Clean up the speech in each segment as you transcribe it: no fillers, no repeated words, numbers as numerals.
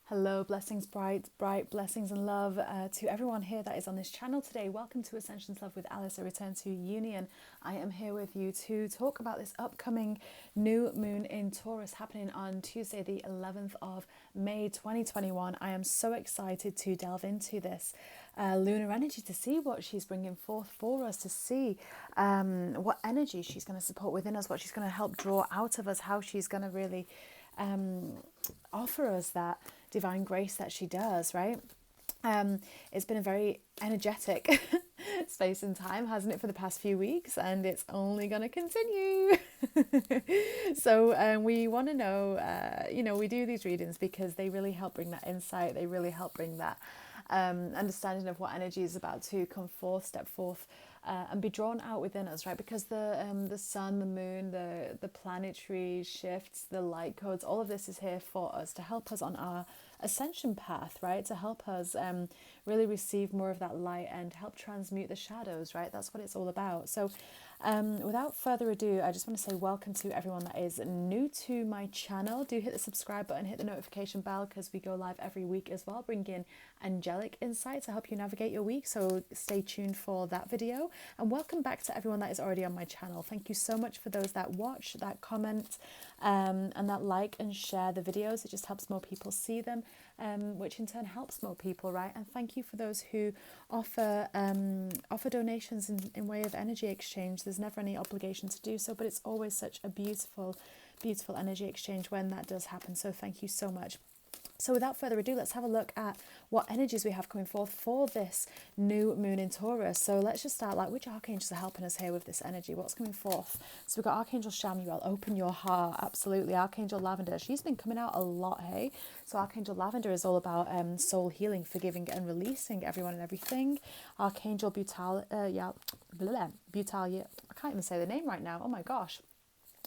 Hello, blessings, bright blessings and love to everyone here that is on this channel today. Welcome to Ascension's Love with Alice, a return to union. I am here with you to talk about this upcoming new moon in Taurus happening on Tuesday, the 11th of May 2021. I am so excited to delve into this lunar energy, to see what she's bringing forth for us, to see what energy she's going to support within us, what she's going to help draw out of us, how she's going to really offer us that divine grace that she does, right? It's been a very energetic space and time, hasn't it, for the past few weeks, and it's only going to continue. So we want to know, we do these readings because they really help bring that insight. They really help bring that understanding of what energy is about to come forth, step forth, and be drawn out within us, right? Because the sun, the moon, the planetary shifts, the light codes, all of this is here for us to help us on our ascension path, right? To help us really receive more of that light and help transmute the shadows, right? That's what it's all about. So without further ado, I just want to say welcome to everyone that is new to my channel. Do hit the subscribe button, hit the notification bell, because we go live every week as well, bringing angelic insight to help you navigate your week. So stay tuned for that video. And welcome back to everyone that is already on my channel. Thank you so much for those that watch, that comment, and that like and share the videos. It just helps more people see them, which in turn helps more people, right? And thank you for those who offer donations in way of energy exchange. There's never any obligation to do so, but it's always such a beautiful energy exchange when that does happen. So thank you so much. So without further ado, let's have a look at what energies we have coming forth for this new moon in Taurus. So let's just start, like, which archangels are helping us here with this energy? What's coming forth? So we've got Archangel Chamuel, open your heart, absolutely. Archangel Lavender, she's been coming out a lot, hey? So Archangel Lavender is all about soul healing, forgiving and releasing everyone and everything. Archangel Butalia, I can't even say the name right now, oh my gosh.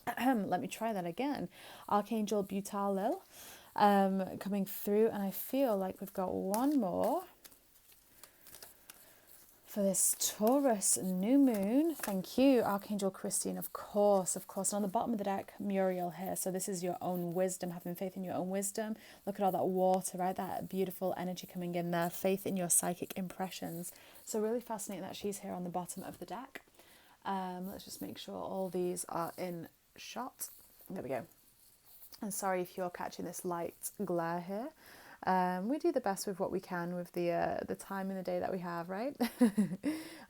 Let me try that again. Archangel Butalil. Coming through, and I feel like we've got one more for this Taurus new moon. Thank you, Archangel Christine, of course. And on the bottom of the deck, Muriel here. So this is your own wisdom, having faith in your own wisdom. Look at all that water, right? That beautiful energy coming in there. Faith in your psychic impressions. So really fascinating that she's here on the bottom of the deck. Let's just make sure all these are in shot. There we go. And sorry if you're catching this light glare here. We do the best with what we can with the time in the day that we have, right?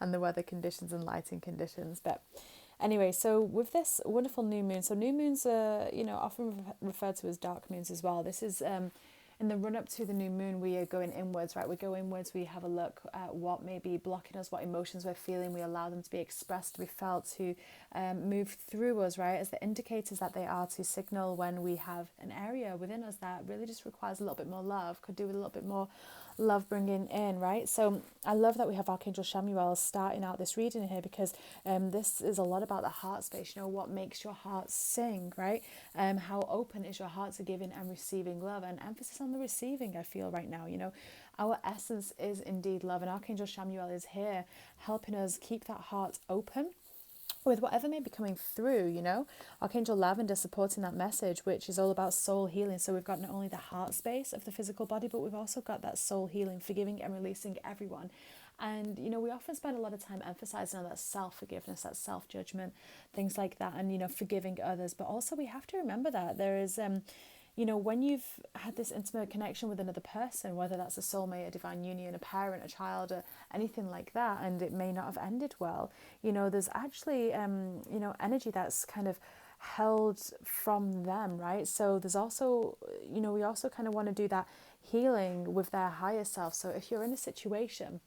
And the weather conditions and lighting conditions. But anyway, so with this wonderful new moon, so new moons are, often referred to as dark moons as well. This is in the run up to the new moon, we are going inwards, right? We go inwards, we have a look at what may be blocking us, what emotions we're feeling. We allow them to be expressed, to be felt, to move through us, right? As the indicators that they are, to signal when we have an area within us that really just requires a little bit more love, could do with a little bit more love bringing in, right? So I love that we have Archangel Chamuel starting out this reading here, because this is a lot about the heart space, what makes your heart sing, right? How open is your heart to giving and receiving love, and emphasis on the receiving, I feel right now. Our essence is indeed love, and Archangel Chamuel is here helping us keep that heart open with whatever may be coming through, Archangel Lavender supporting that message, which is all about soul healing. So we've got not only the heart space of the physical body, but we've also got that soul healing, forgiving and releasing everyone. And, we often spend a lot of time emphasizing on that self-forgiveness, that self-judgment, things like that, and, forgiving others. But also we have to remember that there is, when you've had this intimate connection with another person, whether that's a soulmate, a divine union, a parent, a child, anything like that, and it may not have ended well, there's actually, energy that's kind of held from them, right? So there's also, we also kind of want to do that healing with their higher self. So if you're in a situation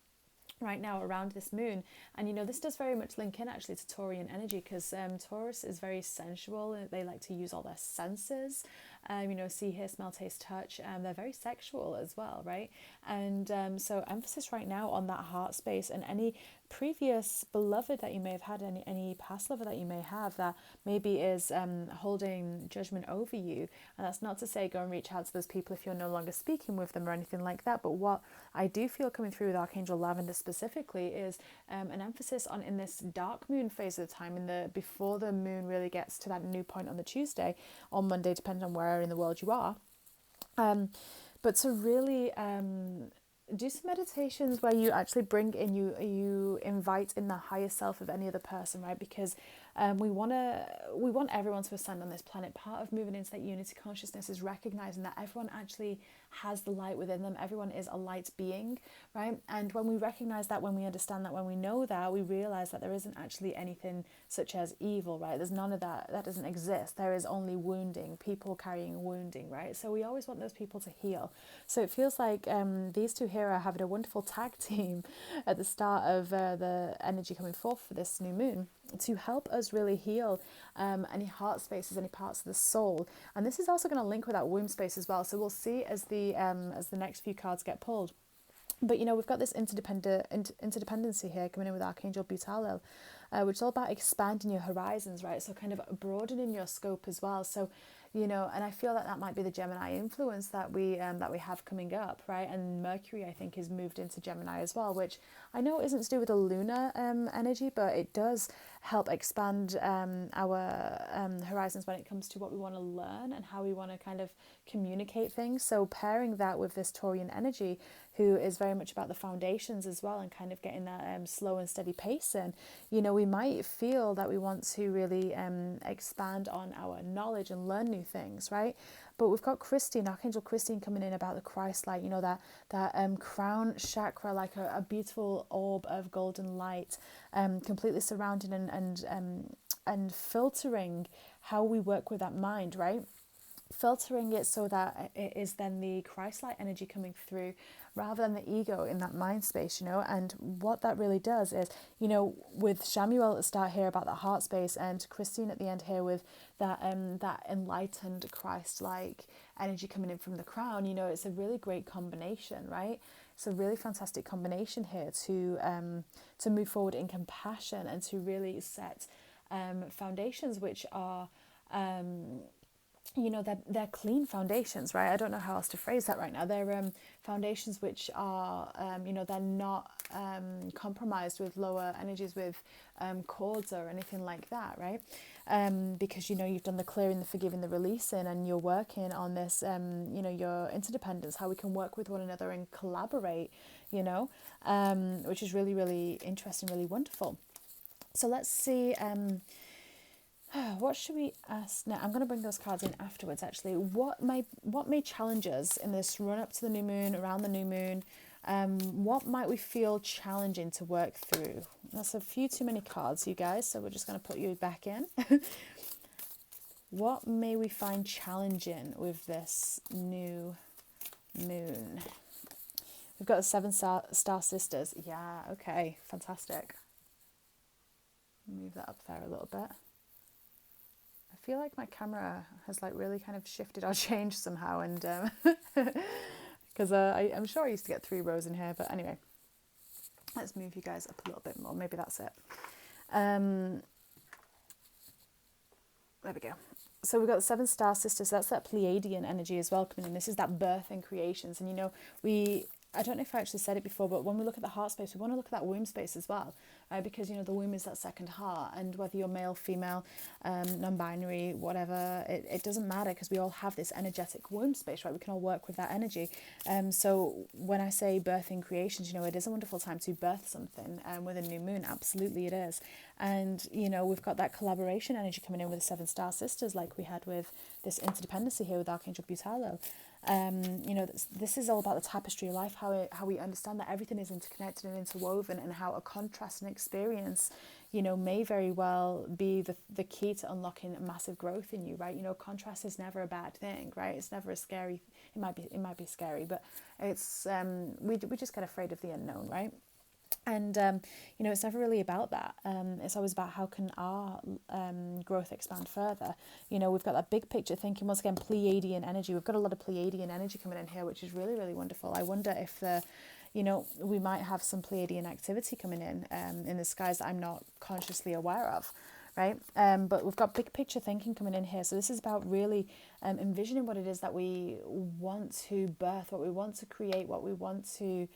right now around this moon, and this does very much link in actually to Taurian energy, because Taurus is very sensual. They like to use all their senses, see, hear, smell, taste, touch. They're very sexual as well, right? And so emphasis right now on that heart space, and any previous beloved that you may have had, any past lover that you may have that maybe is holding judgment over you. And that's not to say go and reach out to those people if you're no longer speaking with them or anything like that, but what I do feel coming through with Archangel Lavender specifically is an emphasis on, in this dark moon phase of the time, before the moon really gets to that new point on the Tuesday or Monday, depending on where in the world you are, but to really do some meditations where you actually bring in, you invite in the higher self of any other person, right? Because we want everyone to ascend on this planet. Part of moving into that unity consciousness is recognizing that everyone actually has the light within them. Everyone is a light being, right? And when we recognize that, when we understand that, when we know that, we realize that there isn't actually anything such as evil, right? There's none of that. That doesn't exist. There is only wounding, people carrying wounding, right? So we always want those people to heal. So it feels like these two here are having a wonderful tag team at the start of the energy coming forth for this new moon, to help us really heal any heart spaces, any parts of the soul. And this is also going to link with that womb space as well. So we'll see as the next few cards get pulled. But we've got this interdependency here coming in with Archangel Butalil, which is all about expanding your horizons, right? So kind of broadening your scope as well. So and I feel that might be the Gemini influence that we have coming up, right? And Mercury, I think, is moved into Gemini as well, which I know isn't to do with the lunar energy, but it does help expand our horizons when it comes to what we want to learn and how we want to kind of communicate things. So pairing that with this Taurian energy, who is very much about the foundations as well, and kind of getting that slow and steady pace in, we might feel that we want to really expand on our knowledge and learn new things, right? But we've got Christine, Archangel Christine, coming in about the Christ light, that crown chakra, like a beautiful orb of golden light, completely surrounding and filtering how we work with that mind, right? Filtering it so that it is then the Christ-light energy coming through rather than the ego in that mind space, and what that really does is, with Shamuel at the start here about the heart space, and Christine at the end here with that enlightened Christ-like energy coming in from the crown, it's a really great combination, right? It's a really fantastic combination here to move forward in compassion and to really set foundations which are they're clean foundations, right? I don't know how else to phrase that right now. They're foundations which are, they're not compromised with lower energies, with cords or anything like that, right? Because, you've done the clearing, the forgiving, the releasing, and you're working on this, your interdependence, how we can work with one another and collaborate, which is really, really interesting, really wonderful. So let's see... what should we ask now? I'm going to bring those cards in afterwards, actually. What may challenge us in this run up to the new moon, around the new moon? What might we feel challenging to work through? That's a few too many cards, you guys, so we're just going to put you back in. What may we find challenging with this new moon? We've got the 7 star sisters. Yeah, okay, fantastic. Move that up there a little bit. I feel like my camera has really kind of shifted or changed somehow, and because I'm sure I used to get 3 rows in here, but anyway, let's move you guys up a little bit more. Maybe that's it. There we go. So we've got the 7 star sisters. So that's that Pleiadian energy as well coming in. This is that birth and creations, and I don't know if I actually said it before, but when we look at the heart space, we want to look at that womb space as well, right? Because, the womb is that second heart, and whether you're male, female, non-binary, whatever, it doesn't matter, because we all have this energetic womb space, right? We can all work with that energy. So when I say birthing creations, it is a wonderful time to birth something with a new moon. Absolutely it is. And, we've got that collaboration energy coming in with the 7 star sisters, like we had with this interdependency here with Archangel Butalil. This is all about the tapestry of life, how we understand that everything is interconnected and interwoven, and how a contrast and experience, may very well be the key to unlocking massive growth in you, right? Contrast is never a bad thing, right? It's never a scary. It might be scary, but it's we just get afraid of the unknown, right? And it's never really about that. It's always about how can our growth expand further. We've got that big picture thinking, once again, Pleiadian energy. We've got a lot of Pleiadian energy coming in here, which is really, really wonderful. I wonder if we might have some Pleiadian activity coming in the skies that I'm not consciously aware of, right? But we've got big picture thinking coming in here. So this is about really envisioning what it is that we want to birth, what we want to create, what we want to...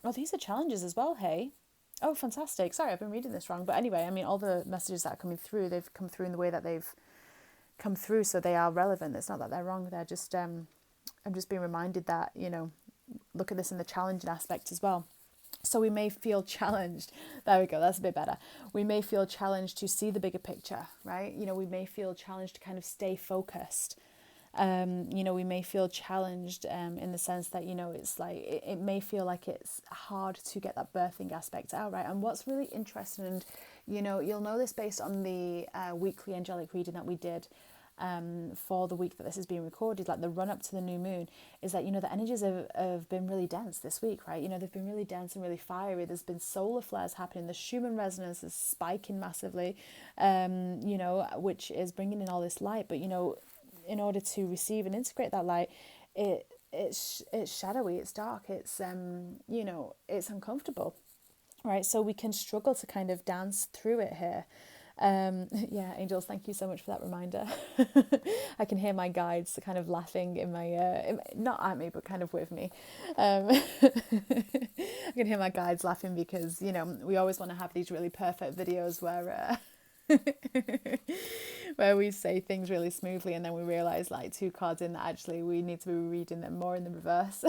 Oh, these are challenges as well, hey? Oh, fantastic. Sorry, I've been reading this wrong. But anyway, all the messages that are coming through, they've come through in the way that they've come through, so they are relevant. It's not that they're wrong. They're just I'm just being reminded that, look at this in the challenging aspect as well. So we may feel challenged. There we go. That's a bit better. We may feel challenged to see the bigger picture, right? We may feel challenged to kind of stay focused. We may feel challenged in the sense that, it's like, it may feel like it's hard to get that birthing aspect out, right? And what's really interesting, and, you'll know this based on the weekly angelic reading that we did for the week that this is being recorded, like the run up to the new moon, is that, the energies have been really dense this week, right? They've been really dense and really fiery. There's been solar flares happening. The Schumann resonance is spiking massively, which is bringing in all this light. But, in order to receive and integrate that light, it's shadowy, it's dark, it's it's uncomfortable, right? So we can struggle to kind of dance through it here. Yeah, angels, thank you so much for that reminder. I can hear my guides kind of laughing in my not at me, but kind of with me. I can hear my guides laughing because we always want to have these really perfect videos where where we say things really smoothly, and then we realize like 2 cards in that actually we need to be reading them more in the reverse.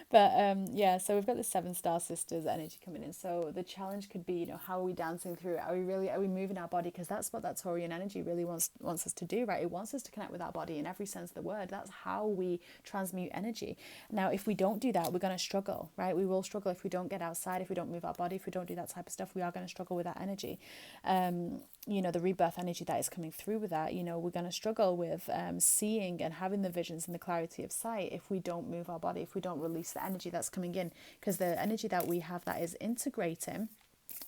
But yeah, so we've got the 7 star sisters energy coming in. So the challenge could be, how are we dancing through it? Are we moving our body? Because that's what that Taurian energy really wants us to do, right? It wants us to connect with our body in every sense of the word. That's how we transmute energy. Now, if we don't do that, we're going to struggle, right? We will struggle if we don't get outside, if we don't move our body, if we don't do that type of stuff. We are going to struggle with that energy. The rebirth energy that is coming through with that, we're going to struggle with seeing and having the visions and the clarity of sight if we don't move our body, if we don't release the energy that's coming in, because the energy that we have that is integrating,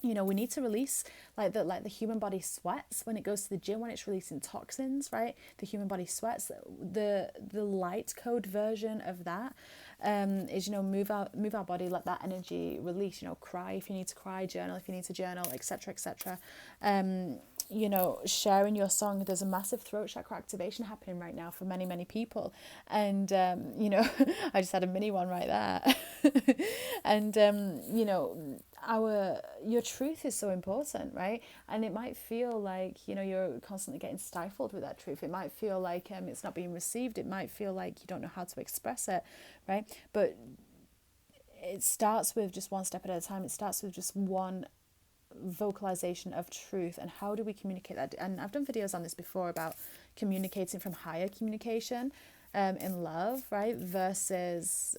we need to release like the human body sweats when it goes to the gym, when it's releasing toxins, right? The human body sweats. The light code version of that is move our body, let that energy release. Cry if you need to cry, journal if you need to journal, etc., etc. Sharing your song. There's a massive throat chakra activation happening right now for many people, and I just had a mini one right there. And your truth is so important, right? And it might feel like you're constantly getting stifled with that truth. It might feel like it's not being received. It might feel like you don't know how to express it, right? But it starts with just one step at a time. It starts with just one vocalization of truth. And how do we communicate that? And I've done videos on this before about communicating from higher communication, in love, right, versus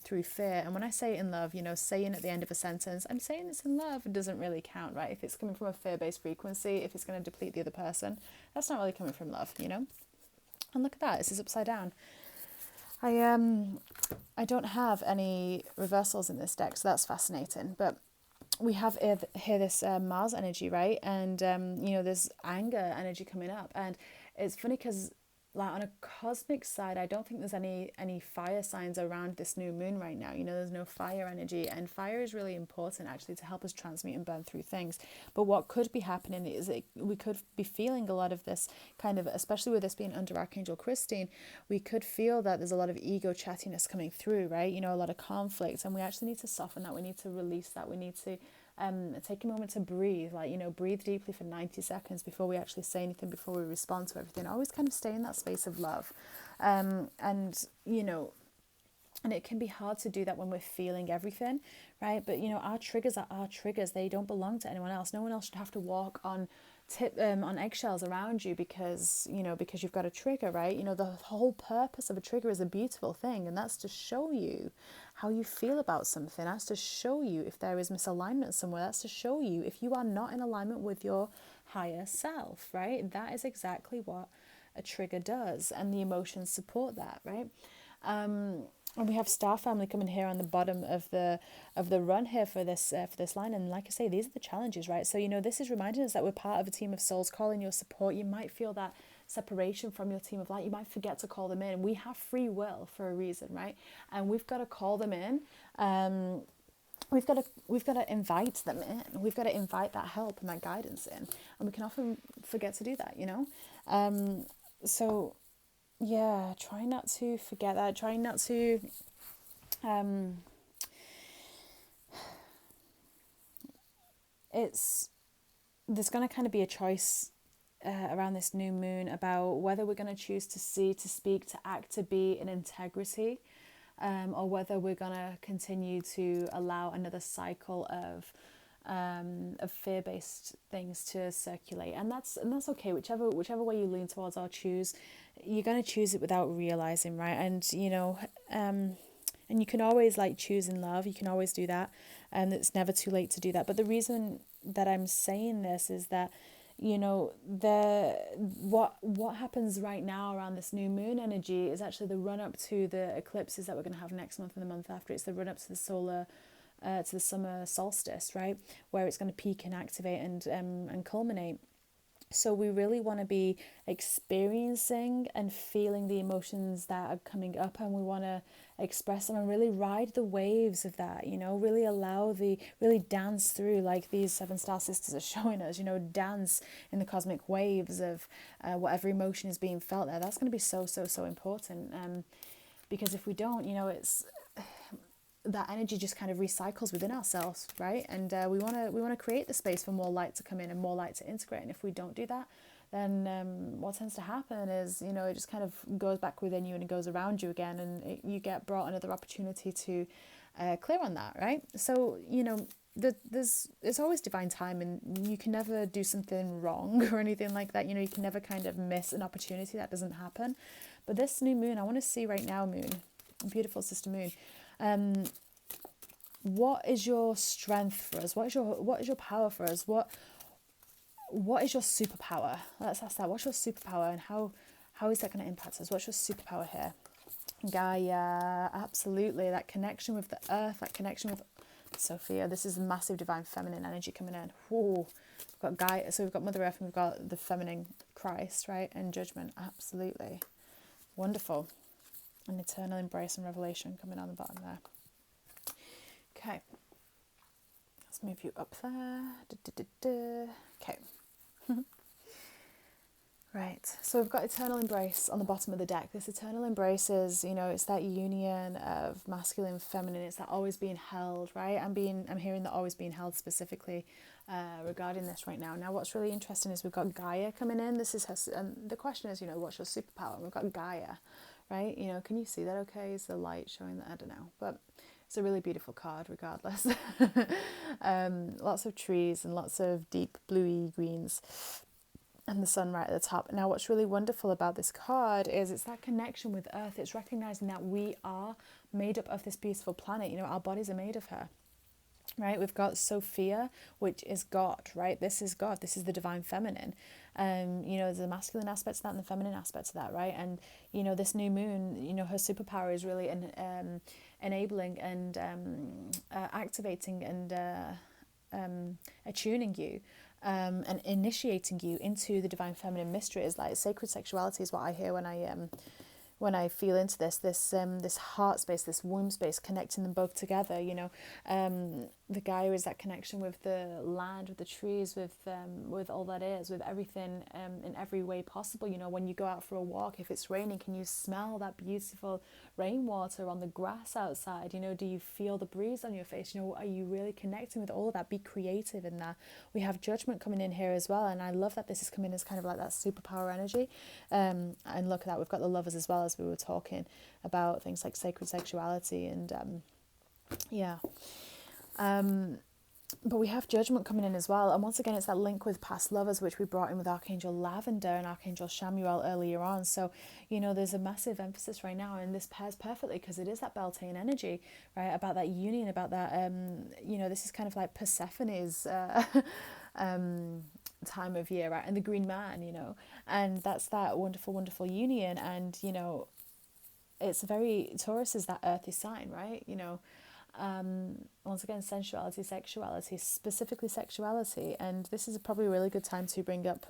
through fear. And when I say in love, saying at the end of a sentence, I'm saying this in love, it doesn't really count, right? If it's coming from a fear-based frequency, if it's going to deplete the other person, that's not really coming from love, And look at that, this is upside down. I don't have any reversals in this deck, so that's fascinating. But we have here this Mars energy, right? And there's anger energy coming up, and it's funny because like on a cosmic side, I don't think there's any fire signs around this new moon right now. There's no fire energy, and fire is really important actually to help us transmute and burn through things. But what could be happening is we could be feeling a lot of this kind of, especially with this being under Archangel Christine, we could feel that there's a lot of ego chattiness coming through, right? A lot of conflict, and we actually need to soften that. We need to release that. We need to take a moment to breathe, breathe deeply for 90 seconds before we actually say anything, before we respond to everything. Always kind of stay in that space of love. And it can be hard to do that when we're feeling everything, right? But, our triggers are our triggers. They don't belong to anyone else. No one else should have to walk on eggshells around you because you've got a trigger, right? The whole purpose of a trigger is a beautiful thing, and that's to show you how you feel about something. That's to show you if there is misalignment somewhere. That's to show you if you are not in alignment with your higher self, right? That is exactly what a trigger does, and the emotions support that, right? And we have Star Family coming here on the bottom of the run here for this line. And like I say, these are the challenges, right? So this is reminding us that we're part of a team of souls calling your support. You might feel that separation from your team of light. You might forget to call them in. We have free will for a reason, right? And we've got to call them in. We've got to invite them in. We've got to invite that help and that guidance in, and we can often forget to do that. So yeah, try not to forget that. Try not to there's going to kind of be a choice around this new moon about whether we're going to choose to see, to speak, to act, to be in integrity, or whether we're going to continue to allow another cycle of fear-based things to circulate. And that's okay, whichever way you lean towards or choose, you're going to choose it without realizing, right? And and you can always like choose in love, you can always do that, and it's never too late to do that. But the reason that I'm saying this is that what happens right now around this new moon energy is actually the run up to the eclipses that we're going to have next month and the month after. It's the run up to the to the summer solstice, right, where it's going to peak and activate and culminate. So we really want to be experiencing and feeling the emotions that are coming up, and we want to express them and really ride the waves of that, really really dance through, like these seven star sisters are showing us, dance in the cosmic waves of whatever emotion is being felt there. That's going to be so, so, so important, because if we don't, it's that energy just kind of recycles within ourselves, right? And we want to create the space for more light to come in and more light to integrate. And if we don't do that, then what tends to happen is, it just kind of goes back within you and it goes around you again, and you get brought another opportunity to clear on that, right? So, it's always divine time, and you can never do something wrong or anything like that. You can never kind of miss an opportunity. That doesn't happen. But this new moon, I want to see right now, moon, beautiful sister moon. What is your strength for us? What is your power for us? What is your superpower? Let's ask that. What's your superpower, and how is that going to impact us? What's your superpower here? Gaia, absolutely. That connection with the earth, that connection with Sophia. This is massive divine feminine energy coming in. Whoa. We've got Gaia, so we've got Mother Earth, and we've got the feminine Christ, right? And judgment, absolutely. Wonderful. An eternal embrace and revelation coming on the bottom there. Okay, let's move you up there. Okay. Right, so we've got eternal embrace on the bottom of the deck. This eternal embrace is, it's that union of masculine and feminine. It's that always being held, right? I'm hearing that always being held specifically regarding this right now. Now, what's really interesting is we've got Gaia coming in. This is her, and the question is, what's your superpower? And we've got Gaia, right? Can you see that okay? Is the light showing that? I don't know, but it's a really beautiful card regardless. Lots of trees and lots of deep bluey greens, and the sun right at the top. Now, what's really wonderful about this card is it's that connection with Earth. It's recognizing that we are made up of this beautiful planet. Our bodies are made of her. Right, we've got Sophia, which is God, right? This is God. This is the divine feminine. There's the masculine aspect to that and the feminine aspect to that, right? And this new moon, her superpower is really enabling and activating and attuning you. And initiating you into the divine feminine mysteries. Like sacred sexuality is what I hear when I feel into this heart space, this womb space, connecting them both together. The Gaia is that connection with the land, with the trees, with all that is, with everything in every way possible. When you go out for a walk, if it's raining, can you smell that beautiful rainwater on the grass outside? Do you feel the breeze on your face? Are you really connecting with all of that? Be creative in that. We have judgment coming in here as well, and I love that this is coming as kind of like that superpower energy. And look at that, we've got the lovers as well, as we were talking about things like sacred sexuality and but we have judgment coming in as well, and once again it's that link with past lovers, which we brought in with Archangel Lavender and Archangel Shamuel earlier on. So there's a massive emphasis right now, and this pairs perfectly because it is that Beltane energy, right, about that union, about that this is kind of like Persephone's time of year, right, and the green man, and that's that wonderful union. And it's very, Taurus is that earthy sign, right? Once again, sensuality, sexuality, specifically sexuality. And this is probably a really good time to bring up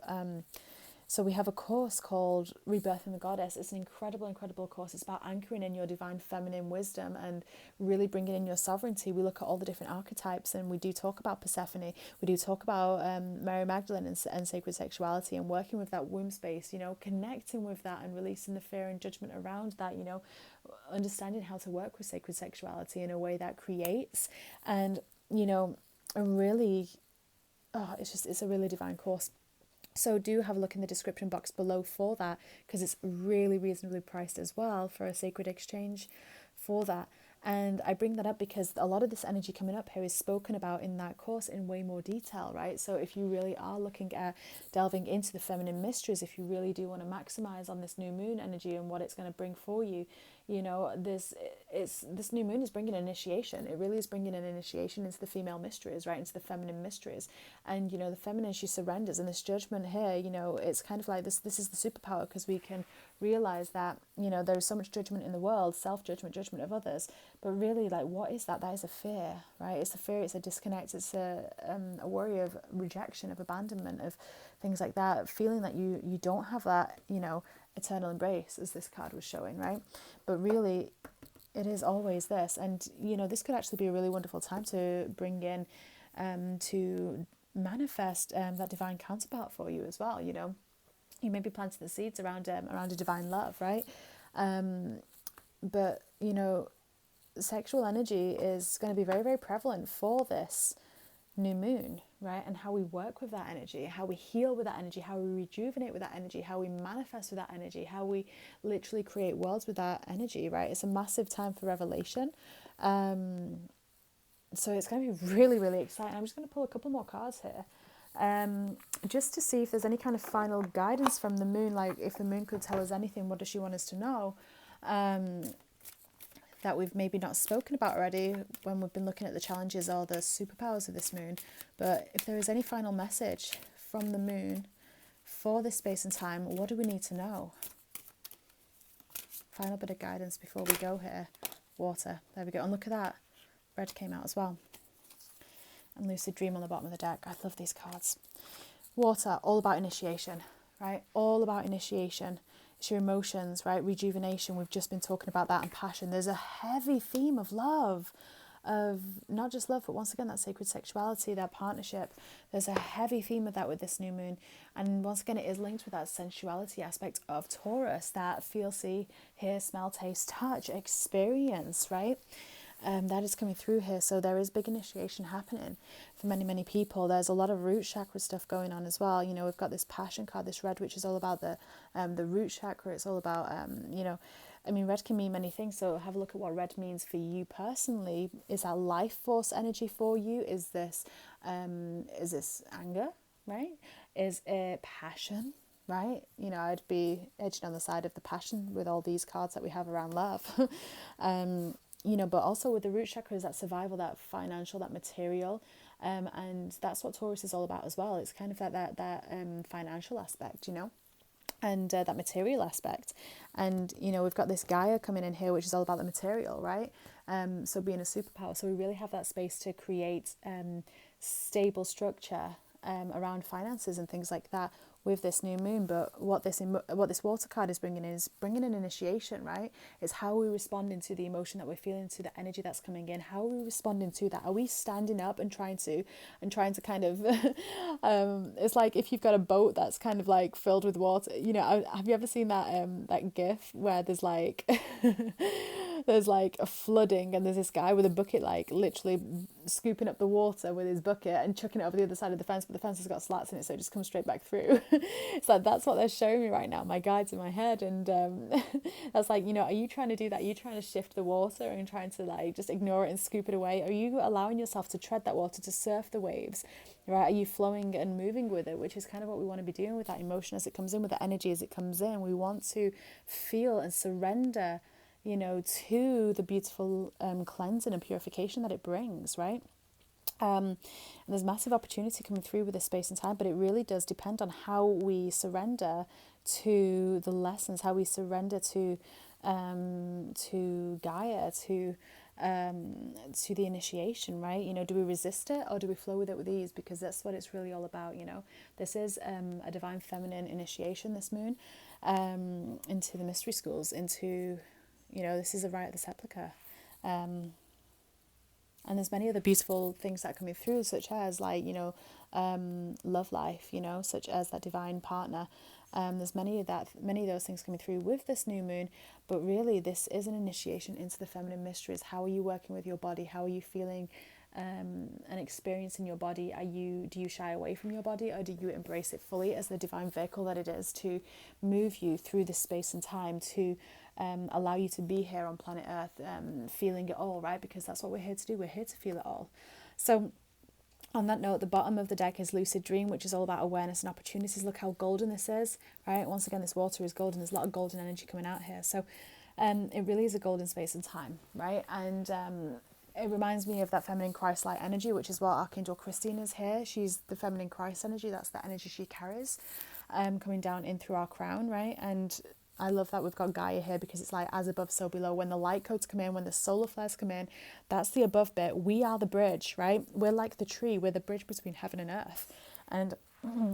so we have a course called Rebirthing the Goddess. It's an incredible course. It's about anchoring in your divine feminine wisdom and really bringing in your sovereignty. We look at all the different archetypes, and we do talk about Persephone. We do talk about Mary Magdalene and sacred sexuality, and working with that womb space, connecting with that and releasing the fear and judgment around that, understanding how to work with sacred sexuality in a way that creates and, a really, it's a really divine course. So do have a look in the description box below for that, because it's really reasonably priced as well for a sacred exchange for that. And I bring that up because a lot of this energy coming up here is spoken about in that course in way more detail, right? So if you really are looking at delving into the feminine mysteries, if you really do want to maximize on this new moon energy and what it's going to bring for you, you know, this new moon is bringing an initiation. It really is bringing an initiation into the female mysteries, right? Into the feminine mysteries. And, you know, the feminine, she surrenders. And this judgment here, you know, it's kind of like this is the superpower, because we can realize that, you know, there's so much judgment in the world, self-judgment, judgment of others, but really, like, what is that? That is a fear, right? It's a fear, it's a disconnect, it's a worry of rejection, of abandonment, of things like that, feeling that you don't have that, you know, eternal embrace, as this card was showing, right? But really, it is always this. And, you know, this could actually be a really wonderful time to bring in, to manifest that divine counterpart for you as well. You know, you may be planting the seeds around a divine love, right? But, you know, sexual energy is going to be very, very prevalent for this new moon, right? And how we work with that energy, how we heal with that energy, how we rejuvenate with that energy, how we manifest with that energy, how we literally create worlds with that energy, right? It's a massive time for revelation. So it's going to be really, really exciting. I'm just going to pull a couple more cards here, just to see if there's any kind of final guidance from the moon, like if the moon could tell us anything, what does she want us to know, that we've maybe not spoken about already when we've been looking at the challenges or the superpowers of this moon. But if there is any final message from the moon for this space and time, what do we need to know? Final bit of guidance before we go here. Water. There we go. And look at that. Red came out as well. And Lucid Dream on the bottom of the deck. I love these cards. Water, all about initiation, right? All about initiation. It's your emotions, right? Rejuvenation. We've just been talking about that, and passion. There's a heavy theme of love, of not just love, but once again, that sacred sexuality, that partnership. There's a heavy theme of that with this new moon. And once again, it is linked with that sensuality aspect of Taurus, that feel, see, hear, smell, taste, touch, experience, right? That is coming through here. So there is big initiation happening for many, many people. There's a lot of root chakra stuff going on as well. You know, we've got this passion card, this red, which is all about the root chakra. It's all about, you know, I mean, red can mean many things. So have a look at what red means for you personally. Is that life force energy for you? Is this anger, right? Is it passion? Right? You know, I'd be edging on the side of the passion with all these cards that we have around love. You know, but also with the root chakra is that survival, that financial, that material, and that's what Taurus is all about as well. It's kind of like that financial aspect, you know, and that material aspect. And, you know, we've got this Gaia coming in here, which is all about the material, right? So being a superpower. So we really have that space to create stable structure around finances and things like that with this new moon. But what this water card is bringing in an initiation, right? It's how we responding to the emotion that we're feeling, to the energy that's coming in. How are we responding to that? Are we standing up and trying to kind of it's like if you've got a boat that's kind of like filled with water, you know, have you ever seen that gif where there's like there's like a flooding and there's this guy with a bucket, like literally scooping up the water with his bucket and chucking it over the other side of the fence, but the fence has got slats in it, so it just comes straight back through. It's like, that's what they're showing me right now, my guides in my head. And that's like, you know, are you trying to do that? Are you trying to shift the water and trying to like just ignore it and scoop it away? Are you allowing yourself to tread that water, to surf the waves, right? Are you flowing and moving with it, which is kind of what we want to be doing with that emotion as it comes in, with the energy as it comes in. We want to feel and surrender, you know, to the beautiful cleansing and purification that it brings, right? And there's massive opportunity coming through with this space and time, but it really does depend on how we surrender to the lessons, how we surrender to Gaia, to the initiation, right? You know, do we resist it or do we flow with it with ease? Because that's what it's really all about, you know. This is a divine feminine initiation, this moon, into the mystery schools, into, you know, this is a rite of the sepulchre. And there's many other beautiful things that are coming through, such as like, you know, love life, you know, such as that divine partner. There's many of those things coming through with this new moon, but really this is an initiation into the feminine mysteries. How are you working with your body? How are you feeling an experience in your body, do you shy away from your body, or do you embrace it fully as the divine vehicle that it is to move you through this space and time, to allow you to be here on planet Earth, feeling it all, right? Because that's what we're here to do. We're here to feel it all. So on that note, the bottom of the deck is Lucid Dream, which is all about awareness and opportunities. Look how golden this is, right? Once again, this water is golden. There's a lot of golden energy coming out here. So it really is a golden space and time, right? And it reminds me of that feminine Christ-like energy, which is what Archangel Christine is here. She's the feminine Christ energy. That's the energy she carries, coming down in through our crown, right? And I love that we've got Gaia here, because it's like as above, so below. When the light codes come in, when the solar flares come in, that's the above bit. We are the bridge, right? We're like the tree. We're the bridge between heaven and earth. And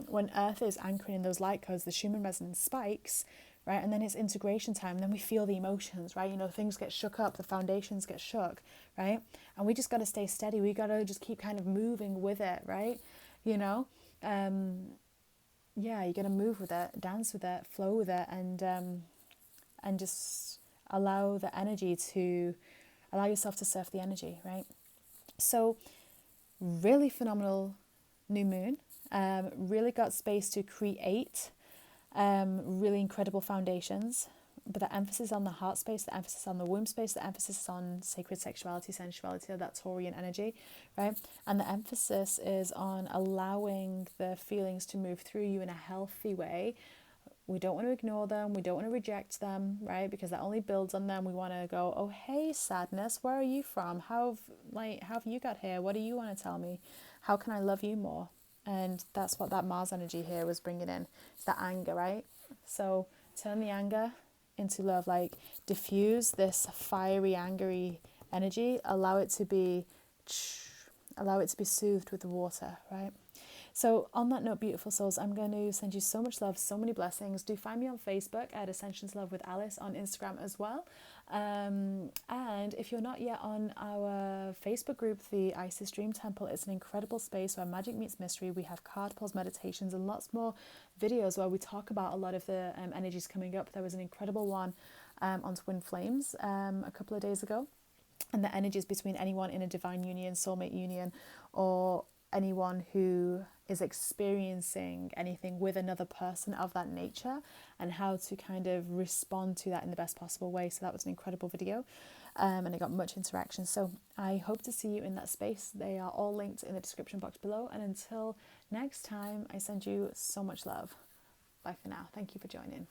when earth is anchoring in those light codes, the Schumann resonance spikes, right? And then it's integration time. And then we feel the emotions, right? You know, things get shook up, the foundations get shook, right? And we just got to stay steady. We got to just keep kind of moving with it, right? You know? Yeah, you got to move with it, dance with it, flow with it, and just allow the energy to, allow yourself to surf the energy, right? So really phenomenal new moon, really got space to create really incredible foundations, but the emphasis on the heart space, the emphasis on the womb space, the emphasis on sacred sexuality, sensuality, that Taurian energy, right? And the emphasis is on allowing the feelings to move through you in a healthy way. We don't want to ignore them. We don't want to reject them, right? Because that only builds on them. We want to go, oh, hey, sadness, where are you from? How have you got here? What do you want to tell me? How can I love you more? And that's what that Mars energy here was bringing in. It's that anger, right? So turn the anger into love, like diffuse this fiery, angry energy, allow it to be soothed with the water, right? So on that note, beautiful souls, I'm going to send you so much love, so many blessings. Do find me on Facebook at Ascensions Love with Alice, on Instagram as well. And if you're not yet on our Facebook group, the Isis Dream Temple, it's an incredible space where magic meets mystery. We have card pulls, meditations, and lots more videos where we talk about a lot of the energies coming up. There was an incredible one on Twin Flames a couple of days ago, and the energies between anyone in a divine union, soulmate union, or anyone who is experiencing anything with another person of that nature, and how to kind of respond to that in the best possible way. So that was an incredible video, and it got much interaction. So I hope to see you in that space. They are all linked in the description box below. And until next time, I send you so much love. Bye for now. Thank you for joining.